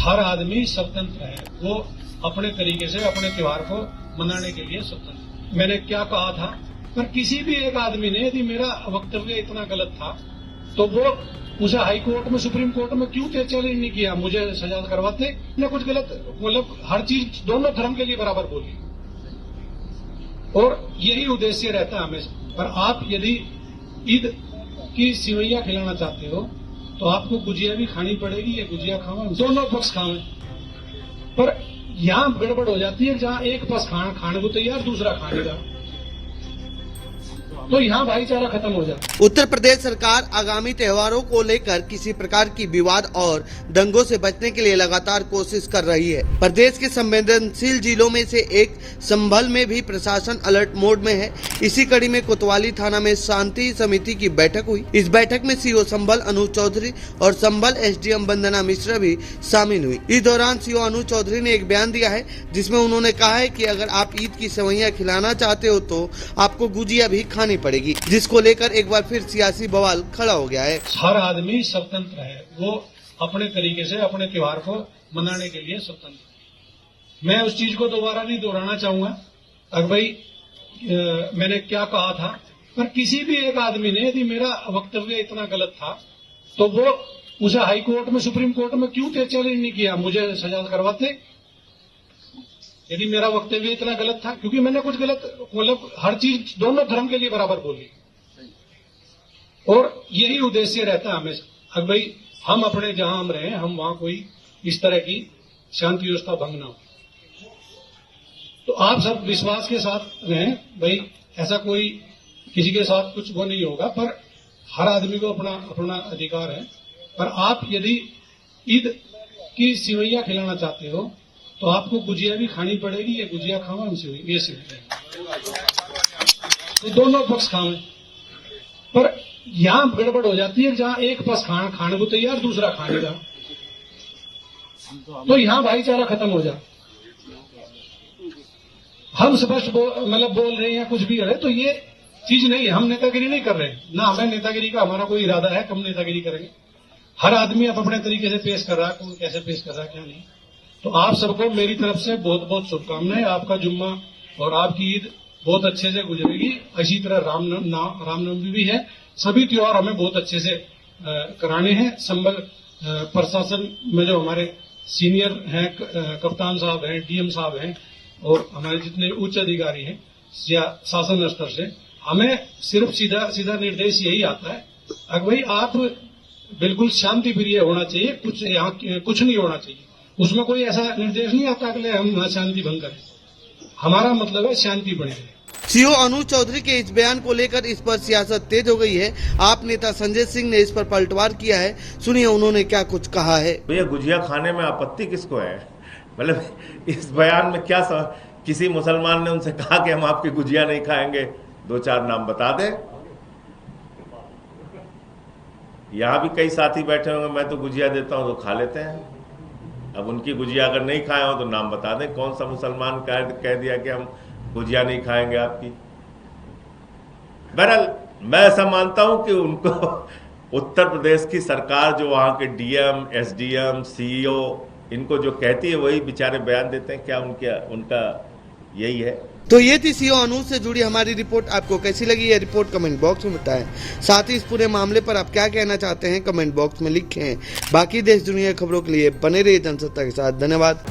हर आदमी स्वतंत्र है, वो अपने तरीके से अपने त्योहार को मनाने के लिए स्वतंत्र। मैंने क्या कहा था, पर किसी भी एक आदमी ने यदि मेरा वक्तव्य इतना गलत था तो वो उसे हाई कोर्ट में, सुप्रीम कोर्ट में क्यों चैलेंज नहीं किया, मुझे सजा करवाते। ने कुछ गलत, मतलब हर चीज दोनों धर्म के लिए बराबर बोली और यही उद्देश्य रहता है हमेशा। पर आप यदि ईद की सिवैया खिलाना चाहते हो तो आपको गुजिया भी खानी पड़ेगी, ये गुजिया खाओ, दोनों पक्ष खाएं। पर यहां गड़बड़ हो जाती है, जहां एक पक्ष खाने को तैयार, दूसरा खाने का, तो यहाँ भाईचारा खत्म हो जाता। उत्तर प्रदेश सरकार आगामी त्योहारों को लेकर किसी प्रकार की विवाद और दंगों से बचने के लिए लगातार कोशिश कर रही है। प्रदेश के संवेदनशील जिलों में से एक संभल में भी प्रशासन अलर्ट मोड में है। इसी कड़ी में कोतवाली थाना में शांति समिति की बैठक हुई। इस बैठक में सीओ संभल अनुज चौधरी और संभल एसडीएम वंदना मिश्रा भी शामिल हुई। इस दौरान सीओ अनुज चौधरी ने एक बयान दिया है जिसमें उन्होंने कहा है कि अगर आप ईद की सेवैयां खिलाना चाहते हो तो आपको गुजिया भी खानी पड़ेगी, जिसको लेकर एक बार फिर सियासी बवाल खड़ा हो गया है। हर आदमी स्वतंत्र है, वो अपने तरीके से अपने त्योहार को मनाने के लिए स्वतंत्र। मैं उस चीज को दोबारा नहीं दोहराना चाहूंगा। अगर भाई मैंने क्या कहा था, पर किसी भी एक आदमी ने यदि मेरा वक्तव्य इतना गलत था तो वो उसे हाई कोर्ट में, सुप्रीम कोर्ट में क्यों चैलेंज नहीं किया, मुझे सजा करवाते। यदि मेरा वक्तव्य इतना गलत था, क्योंकि मैंने कुछ गलत, मतलब हर चीज दोनों धर्म के लिए बराबर बोली और यही उद्देश्य रहता है हमेशा। अगर भाई हम अपने जहां हम रहे, हम वहां कोई इस तरह की शांति व्यवस्था भंग ना हो, तो आप सब विश्वास के साथ रहें। भाई ऐसा कोई किसी के साथ कुछ वो नहीं होगा, पर हर आदमी को अपना अपना अधिकार है। पर आप यदि ईद की सिवैया खिलाना चाहते हो तो आपको गुजिया भी खानी पड़ेगी, ये गुजिया खाओ, हमसे ये सिवैया, तो दोनों पक्ष खाएं। पर यहां गड़बड़ हो जाती है, जहां एक पक्ष खाने को तैयार, दूसरा खाने का, तो यहां भाईचारा खत्म हो जाता। हम स्पष्ट मतलब बोल रहे हैं, कुछ भी है, तो ये चीज नहीं है। हम नेतागिरी नहीं कर रहे हैं, ना हमें नेतागिरी का हमारा कोई इरादा है, कम नेतागिरी करेंगे। हर आदमी अपने तरीके से पेश कर रहा है, कौन कैसे पेश कर रहा है क्या नहीं। तो आप सबको मेरी तरफ से बहुत बहुत शुभकामनाएं। आपका जुम्मा और आपकी ईद बहुत अच्छे से गुजरेगी। इसी तरह रामनवमी भी है। सभी त्योहार हमें बहुत अच्छे से कराने हैं। संभल प्रशासन में जो हमारे सीनियर हैं, कप्तान साहब हैं, डीएम साहब हैं और हमारे जितने उच्च अधिकारी हैं या शासन स्तर से, हमें सिर्फ सीधा निर्देश यही आता है, अगर भाई आप बिल्कुल शांति प्रिय होना चाहिए, कुछ यहाँ कुछ नहीं होना चाहिए। उसमें कोई ऐसा निर्देश नहीं आता कि हम शांति भंग करें। हमारा मतलब है शांति बने रहे। सीओ अनुज चौधरी के इस बयान को लेकर इस पर सियासत तेज हो गई है। आप नेता संजय सिंह ने इस पर पलटवार किया है। सुनिए उन्होंने क्या कुछ कहा है। भैया गुजिया खाने में आपत्ति किसको है? मतलब इस बयान में क्या किसी मुसलमान ने उनसे कहा कि हम आपकी गुजिया नहीं खाएंगे? दो चार नाम बता दें। यहाँ भी कई साथी बैठे होंगे, मैं तो गुजिया देता हूँ तो खा लेते हैं। अब उनकी गुजिया अगर नहीं खाए हो तो नाम बता दें, कौन सा मुसलमान कह दिया कि हम गुजिया नहीं खाएंगे आपकी। बहरहाल मैं ऐसा मानता हूं कि उनको उत्तर प्रदेश की सरकार, जो वहां के डीएम, एसडीएम, सीईओ, इनको जो कहती है वही बेचारे बयान देते हैं। क्या उनका यही है? तो ये थी सीओ अनुज से जुड़ी हमारी रिपोर्ट। आपको कैसी लगी ये रिपोर्ट कमेंट बॉक्स में बताएं। साथ ही इस पूरे मामले पर आप क्या कहना चाहते हैं कमेंट बॉक्स में लिखें। बाकी देश दुनिया खबरों के लिए बने रहिए जनसत्ता के साथ। धन्यवाद।